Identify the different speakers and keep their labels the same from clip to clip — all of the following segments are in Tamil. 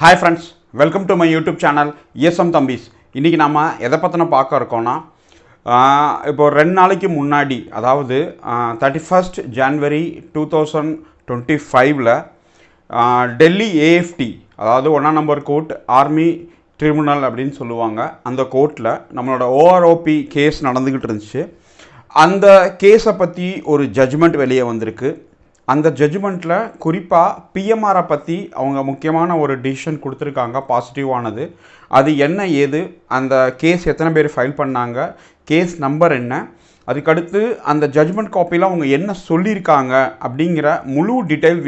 Speaker 1: Hi friends, welcome to my YouTube channel ESM Thambis. இன்றைக்கி நம்ம எதை பற்றின பார்க்க இருக்கோன்னா இப்போ 2 நாளைக்கு முன்னாடி அதாவது 31st January 2025 டெல்லி ஏஎஃப்டி அதாவது 1ஆம் நம்பர் கோர்ட் ஆர்மி ட்ரிபுனல் அப்படின்னு சொல்லுவாங்க. அந்த கோர்ட்டில் நம்மளோட ஓஆர்ஓபி கேஸ் நடந்துக்கிட்டு இருந்துச்சு. அந்த கேஸை பற்றி ஒரு ஜட்ஜ்மெண்ட் வெளியே வந்திருக்கு. அந்த ஜட்ஜ்மெண்ட்டில் குறிப்பாக பிஎம்ஆரை பற்றி அவங்க முக்கியமான ஒரு டிசிஷன் கொடுத்துருக்காங்க, பாசிட்டிவானது. அது என்ன ஏது, அந்த கேஸ் எத்தனை பேர் ஃபைல் பண்ணாங்க, கேஸ் நம்பர் என்ன, அதுக்கடுத்து அந்த ஜட்ஜ்மெண்ட் காப்பியில் அவங்க என்ன சொல்லியிருக்காங்க அப்படிங்கிற முழு டீட்டெயில்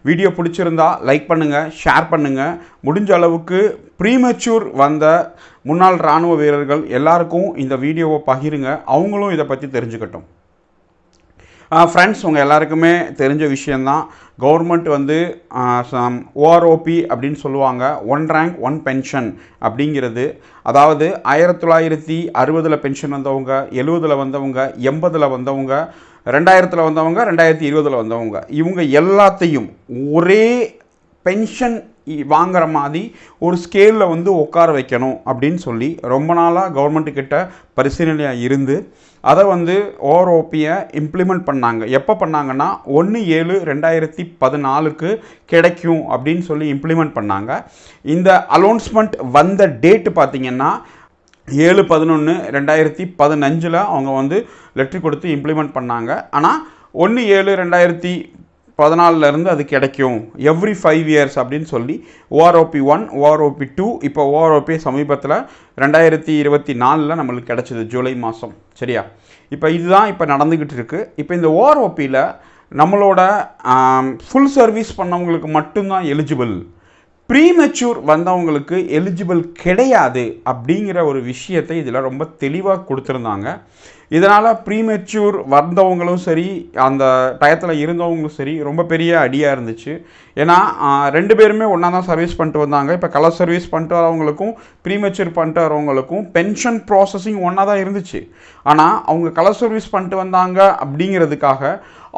Speaker 1: வீடியோ பிடிச்சிருந்தா லைக் பண்ணுங்கள், ஷேர் பண்ணுங்கள். முடிஞ்ச அளவுக்கு ப்ரீமெச்சூர் வந்த முன்னாள் இராணுவ வீரர்கள் எல்லாருக்கும் இந்த வீடியோவை பகிருங்க, அவங்களும் இதை பற்றி தெரிஞ்சுக்கட்டும். ஃப்ரெண்ட்ஸ், உங்கள் எல்லாருக்குமே தெரிஞ்ச விஷயந்தான். கவர்மெண்ட் வந்து ஓஆர்ஓபி அப்படின்னு சொல்லுவாங்க, 1 rank 1 pension அப்படிங்கிறது. அதாவது 1960 பென்ஷன் வந்தவங்க, 70 வந்தவங்க, 80 வந்தவங்க, 2000 வந்தவங்க, 2020 வந்தவங்க, இவங்க எல்லாத்தையும் ஒரே பென்ஷன் வாங்குற மாதிரி ஒரு ஸ்கேலில் வந்து உட்கார வைக்கணும் அப்படின்னு சொல்லி ரொம்ப நாளாக கவர்மெண்ட்டுக்கிட்ட பரிசீலனையாக இருந்து அதை வந்து ஓஆர்ஓபியை இம்ப்ளிமெண்ட் பண்ணாங்க. எப்போ பண்ணாங்கன்னா 1/7/2014 கிடைக்கும் அப்படின்னு சொல்லி இம்ப்ளிமெண்ட் பண்ணாங்க. இந்த அலௌன்ஸ்மெண்ட் வந்த டேட்டு பார்த்திங்கன்னா 7/11/2015 அவங்க வந்து லெட்டர் கொடுத்து இம்ப்ளிமெண்ட் பண்ணாங்க. ஆனால் 1/7/2014 அது கிடைக்கும் எவ்ரி 5 years அப்படின்னு சொல்லி ஓஆர்ஓபி 1, ஓஆர்ஓபி 2, இப்போ ஓஆர்ஓபி சமீபத்தில் 2024 நம்மளுக்கு கிடச்சிது, ஜூலை மாதம். சரியா? இப்போ இதுதான் இப்போ நடந்துக்கிட்டு இருக்குது. இப்போ இந்த ஓஆர்ஓபியில் நம்மளோட ஃபுல் சர்வீஸ் பண்ணவங்களுக்கு மட்டும்தான் எலிஜிபிள், ப்ரீமெச்சூர் வந்தவங்களுக்கு எலிஜிபிள் கிடையாது அப்படிங்கிற ஒரு விஷயத்தை இதில் ரொம்ப தெளிவாக கொடுத்துருந்தாங்க. இதனால் ப்ரீமெச்சூர் வந்தவங்களும் சரி, அந்த டயத்தில் இருந்தவங்களும் சரி, ரொம்ப பெரிய அடியாக இருந்துச்சு. ஏன்னா 2 பேருமே ஒன்றா தான் சர்வீஸ் பண்ணிட்டு வந்தாங்க. இப்போ கலர் சர்வீஸ் பண்ணிட்டு வரவங்களுக்கும் ப்ரீமெச்சூர் பண்ணிட்டு வரவங்களுக்கும் பென்ஷன் ப்ராசஸிங் ஒன்றா தான் இருந்துச்சு. ஆனால் அவங்க கலர் சர்வீஸ் பண்ணிட்டு வந்தாங்க அப்படிங்கிறதுக்காக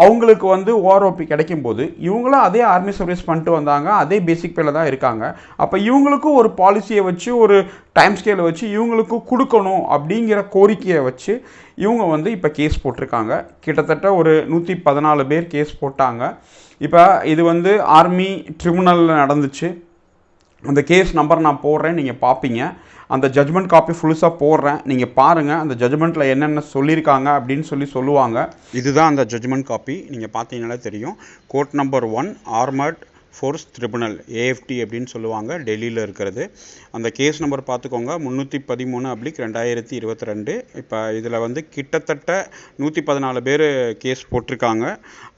Speaker 1: அவங்களுக்கு வந்து ஓஆர்ஓபி கிடைக்கும்போது இவங்களும் அதே ஆர்மி சர்வீஸ் பண்ணிட்டு வந்தாங்க, அதே பேசிக் பேல தான் இருக்காங்க. அப்போ இவங்களுக்கும் ஒரு பாலிசியை வச்சு, ஒரு டைம் ஸ்கேலை வச்சு இவங்களுக்கும் கொடுக்கணும் அப்படிங்கிற கோரிக்கையை வச்சு இவங்க வந்து இப்போ கேஸ் போட்டிருக்காங்க. கிட்டத்தட்ட ஒரு 114 பேர் கேஸ் போட்டாங்க. இப்போ இது வந்து ஆர்மி ட்ரிபுனலில் நடந்துச்சு. அந்த கேஸ் நம்பர் நான் போடுறேன், நீங்கள் பார்ப்பீங்க. அந்த ஜட்ஜ்மெண்ட் காப்பி ஃபுல்ஸாக போடுறேன், நீங்கள் பாருங்கள். அந்த ஜட்ஜ்மெண்ட்டில் என்னென்ன சொல்லியிருக்காங்க அப்படின்னு சொல்லுவாங்க. இதுதான் அந்த ஜட்ஜ்மெண்ட் காப்பி, நீங்கள் பார்த்தீங்கன்னாலே தெரியும். Court number 1 armoured force tribunal AFT அப்படின்னு சொல்லுவாங்க, டெல்லியில் இருக்கிறது. அந்த கேஸ் நம்பர் பார்த்துக்கோங்க, 313/2022. இப்போ இதில் வந்து கிட்டத்தட்ட 114 பேர் கேஸ் போட்டிருக்காங்க.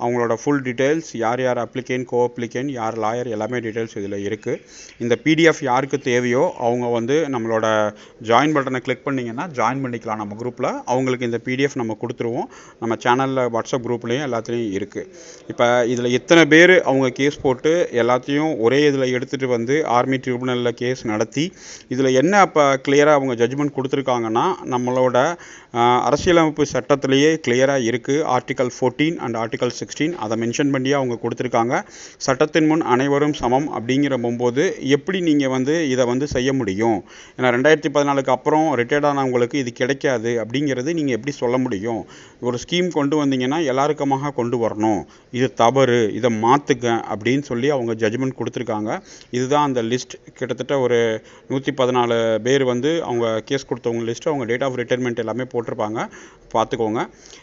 Speaker 1: அவங்களோட ஃபுல் டீட்டெயில்ஸ், யார் யார் அப்ளிகேன், கோ அப்ளிகேன், யார் லாயர், எல்லாமே டீட்டெயில்ஸ் இதில் இருக்குது. இந்த பிடிஎஃப் யாருக்கு தேவையோ அவங்க வந்து நம்மளோட ஜாயின் பட்டனை கிளிக் பண்ணிங்கன்னா ஜாயின் பண்ணிக்கலாம் நம்ம குரூப்பில். அவங்களுக்கு இந்த பிடிஎஃப் நம்ம கொடுத்துருவோம். நம்ம சேனலில் வாட்ஸ்அப் குரூப்லேயும் எல்லாத்துலேயும் இருக்குது. இப்போ இதில் எத்தனை பேர் அவங்க கேஸ் போட்டு எல்லாத்தையும் ஒரே இதில் எடுத்துகிட்டு வந்து ஆர்மி ட்ரிபுனலில் கேஸ் நடத்தி இதில் என்ன அப்போ கிளியராக அவங்க ஜட்ஜ்மெண்ட் கொடுத்துருக்காங்கன்னா, நம்மளோட அரசியலமைப்பு சட்டத்திலேயே கிளியராக இருக்குது. ஆர்டிகல் 14 அண்ட் ஆர்டிகல் 16 அதை மென்ஷன் பண்ணி அவங்க கொடுத்துருக்காங்க. சட்டத்தின் முன் அனைவரும் சமம் அப்படிங்கிற போது எப்படி நீங்கள் வந்து இதை வந்து செய்ய முடியும்? ஏன்னா 2014 அப்புறம் ரிட்டையர்ட் ஆனவங்களுக்கு இது கிடைக்காது அப்படிங்கிறது நீங்கள் எப்படி சொல்ல முடியும்? ஒரு ஸ்கீம் கொண்டு வந்தீங்கன்னா எல்லாருக்குமாக கொண்டு வரணும், இது தவறு, இதை மாற்றுங்க அப்படின்னு சொல்லி அவங்க ஜட்ஜ்மெண்ட் கொடுத்துருக்காங்க. இதுதான் அந்த லிஸ்ட். கிட்டத்தட்ட ஒரு 114 பேர் வந்து அவங்க கேஸ் கொடுத்தவங்க லிஸ்ட்டு, அவங்க டேட் ஆஃப் ரிட்டையர்மெண்ட் எல்லாமே போட்டிருப்பாங்க, பார்த்துக்கோங்க.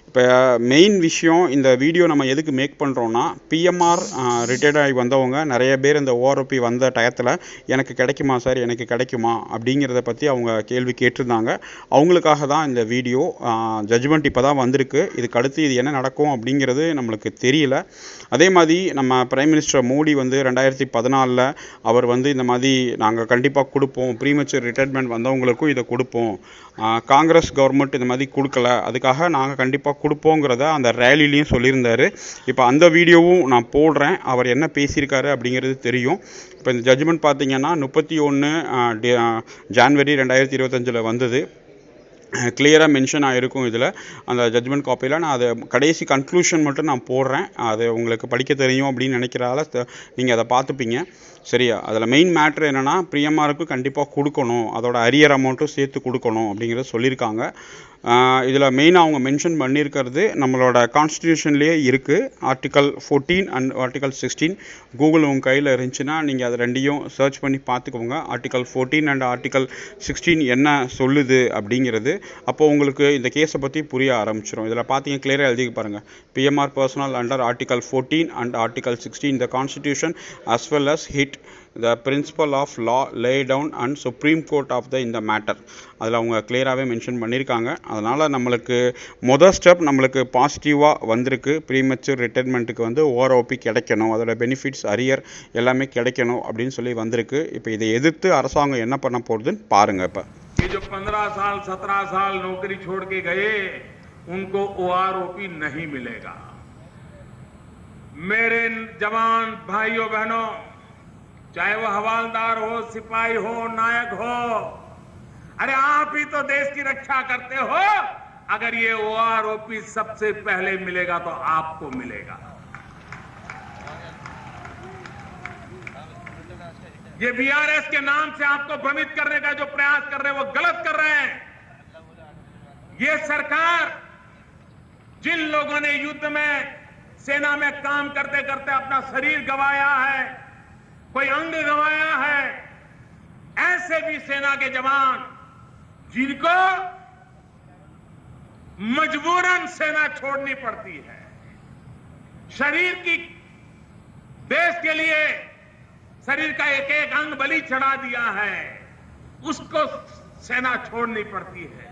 Speaker 1: இப்போ மெயின் விஷயம், இந்த வீடியோ நம்ம எதுக்கு மேக் பண்ணுறோன்னா, பிஎம்ஆர் ரிட்டையர்ட் ஆகி வந்தவங்க நிறைய பேர் இந்த ஓஆர்ஓபி வந்த டயத்தில் எனக்கு கிடைக்குமா சார், எனக்கு கிடைக்குமா அப்படிங்கிறத பற்றி அவங்க கேள்வி கேட்டிருந்தாங்க. அவங்களுக்காக தான் இந்த வீடியோ. ஜட்ஜ்மெண்ட் இப்போ தான் வந்திருக்கு. இதுக்கு அடுத்து இது என்ன நடக்கும் அப்படிங்கிறது நம்மளுக்கு தெரியல. அதே மாதிரி நம்ம பிரைம் மினிஸ்டர் மோடி வந்து 2014 அவர் வந்து இந்த மாதிரி நாங்கள் கண்டிப்பாக கொடுப்போம், ப்ரீமெச்சூர் ரிட்டையர்மெண்ட் வந்தவங்களுக்கும் இதை கொடுப்போம், காங்கிரஸ் கவர்மெண்ட் இந்த மாதிரி கொடுக்கல, அதுக்காக நாங்கள் கண்டிப்பாக கொடுப்போங்கிறத அந்த ரேலிலையும் சொல்லியிருந்தார். இப்போ அந்த வீடியோவும் நான் போடுறேன், அவர் என்ன பேசியிருக்காரு அப்படிங்கிறது தெரியும். இப்போ இந்த ஜட்ஜ்மெண்ட் பார்த்திங்கன்னா 31 ஜான்வரி 2025 வந்தது. கிளியராக மென்ஷன் ஆகிருக்கும் இதில் அந்த ஜட்ஜ்மெண்ட் காப்பியில். நான் அதை கடைசி கன்க்ளூஷன் மட்டும் நான் போடுறேன், அது உங்களுக்கு படிக்க தெரியும் அப்படின்னு நினைக்கிறால நீங்கள் அதை பார்த்துப்பீங்க. சரியா? அதில் மெயின் மேட்ரு என்னென்னா பிஎம்ஆருக்கு கண்டிப்பாக கொடுக்கணும், அதோட அரியர் அமௌண்ட்டும் சேர்த்து கொடுக்கணும் அப்படிங்கிறத சொல்லியிருக்காங்க. இதில் மெயினாக அவங்க மென்ஷன் பண்ணியிருக்கிறது நம்மளோட கான்ஸ்டியூஷன்லேயே இருக்குது. ஆர்டிக்கல் 14 அண்ட் ஆர்டிக்கல் 16 கூகுள் உங்கள் கையில் இருந்துச்சுன்னா நீங்கள் அதை ரெண்டையும் சர்ச் பண்ணி பார்த்துக்கோங்க. ஆர்டிக்கல் 14 அண்ட் ஆர்டிக்கல் 16 என்ன சொல்லுது அப்படிங்கிறது. அப்போ உங்களுக்கு இந்த கேஸை பற்றி புரிய ஆரம்பிச்சிடும். இதில் பார்த்தீங்க கிளியராக எழுதி பாருங்கள். PMR personal under article 14 and article 16 the constitution as well as hit the principle of law laid down and supreme court of the in the matter. அதில் அவங்க கிளியராகவே மென்ஷன் பண்ணியிருக்காங்க. அதனால் நம்மளுக்கு மொதல் ஸ்டெப் நம்மளுக்கு பாசிட்டிவாக வந்திருக்கு. ப்ரீமெச்சூர் ரிட்டைர்மெண்ட்டுக்கு வந்து ஓஆர்ஓபி கிடைக்கணும், அதோட பெனிஃபிட்ஸ் அரியர் எல்லாமே கிடைக்கணும் அப்படின்னு சொல்லி வந்திருக்கு. இப்போ இதை எதிர்த்து அரசாங்கம் என்ன பண்ண போகுதுன்னு பாருங்கள். இப்போ
Speaker 2: जो 15 साल 17 साल नौकरी छोड़ के गए उनको ओआरओपी नहीं मिलेगा। मेरे जवान भाइयों बहनों, चाहे वो हवालदार हो, सिपाही हो, नायक हो, अरे आप ही तो देश की रक्षा करते हो। अगर ये ओआरओपी सबसे पहले मिलेगा तो आपको मिलेगा। ये बीआरएस के नाम से आपको भ्रमित करने का जो प्रयास कर रहे हैं वो गलत कर रहे हैं। ये सरकार जिन लोगों ने युद्ध में सेना में काम करते करते अपना शरीर गंवाया है, कोई अंग गंवाया है, ऐसे भी सेना के जवान जिनको मजबूरन सेना छोड़नी पड़ती है, शरीर की देश के लिए शरीर का एक एक अंग बलि चढ़ा दिया है, उसको सेना छोड़नी पड़ती है।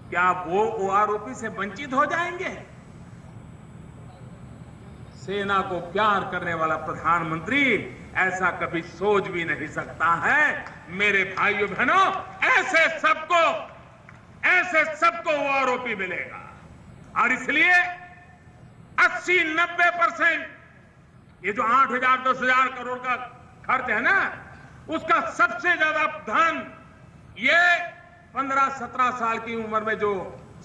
Speaker 2: क्या वो ओआरओपी से वंचित हो जाएंगे? सेना को प्यार करने वाला प्रधानमंत्री ऐसा कभी सोच भी नहीं सकता है। मेरे भाइयों बहनों, ऐसे सबको ओआरओपी मिलेगा। और इसलिए 80-90% ये जो 8,000-10,000 करोड़ का खर्च है ना, उसका सबसे ज्यादा धन ये 15-17 साल की उम्र में जो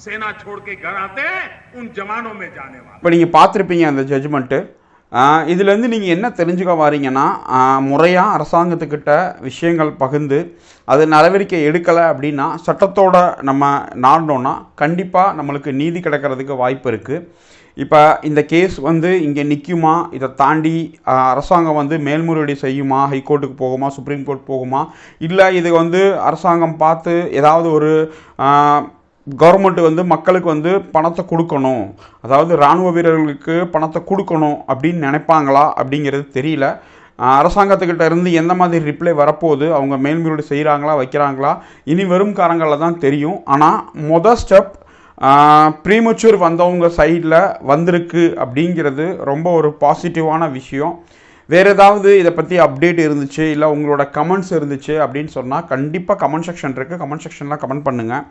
Speaker 2: सेना छोड़ के घर आते हैं उन जवानों में जाने वाला।
Speaker 1: இப்போ நீங்கள் பார்த்துருப்பீங்க அந்த ஜட்ஜ்மெண்ட்டு. இதுலேருந்து நீங்கள் என்ன தெரிஞ்சுக்க வாரீங்கன்னா, முறையாக அரசாங்கத்துக்கிட்ட விஷயங்கள் பகிர்ந்து அது நடவடிக்கை எடுக்கலை அப்படின்னா சட்டத்தோட நம்ம நாடணும்னா கண்டிப்பாக நம்மளுக்கு நீதி கிடைக்கிறதுக்கு வாய்ப்பு இருக்குது. இப்போ இந்த கேஸ் வந்து இங்கே நிற்குமா, இதை தாண்டி அரசாங்கம் வந்து மேல்முறையீடு செய்யுமா, ஹைகோர்ட்டுக்கு போகுமா, சுப்ரீம் கோர்ட் போகுமா, இல்லை இது வந்து அரசாங்கம் பார்த்து ஏதாவது ஒரு கவர்மெண்ட் வந்து மக்களுக்கு வந்து பணத்தை கொடுக்கணும், அதாவது இராணுவ வீரர்களுக்கு பணத்தை கொடுக்கணும் அப்படின்னு நினைப்பாங்களா அப்படிங்கிறது தெரியல. அரசாங்கத்துக்கிட்ட இருந்து எந்த மாதிரி ரிப்ளை வரப்போகுது, அவங்க மேல்முறையீடு செய்கிறாங்களா வைக்கிறாங்களா இனி வரும் காலங்களில் தான் தெரியும். ஆனால் மொதல் ஸ்டெப் ப்ரீமெச்சூர் வந்தவங்க சைடில் வந்திருக்கு அப்படிங்கிறது ரொம்ப ஒரு பாசிட்டிவான விஷயம். வேறு ஏதாவது இதை பற்றி அப்டேட் இருந்துச்சு, இல்லை உங்களோட கமெண்ட்ஸ் இருந்துச்சு அப்படின்னு சொன்னால் கண்டிப்பாக கமெண்ட் செக்ஷன் இருக்குது, கமெண்ட் செக்ஷனில் கமெண்ட் பண்ணுங்கள்.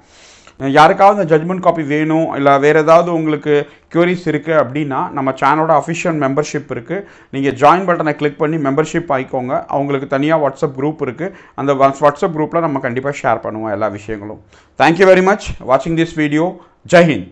Speaker 1: யாருக்காவது இந்த ஜட்ஜ்மெண்ட் காப்பி வேணும், இல்லை வேறு ஏதாவது உங்களுக்கு க்யூரிஸ் இருக்குது அப்படின்னா நம்ம சேனலோட அஃபிஷியல் மெம்பர்ஷிப் இருக்குது. நீங்கள் ஜாயின் பட்டனை கிளிக் பண்ணி மெம்பர்ஷிப் ஆகிக்கோங்க. அவங்களுக்கு தனியாக வாட்ஸ்அப் குரூப் இருக்குது. அந்த வாட்ஸ்அப் குரூப்பில் நம்ம கண்டிப்பாக ஷேர் பண்ணுவோம் எல்லா விஷயங்களும். தேங்க்யூ வெரி மச் வாட்சிங் திஸ் வீடியோ. ஜெய் ஹிந்த்.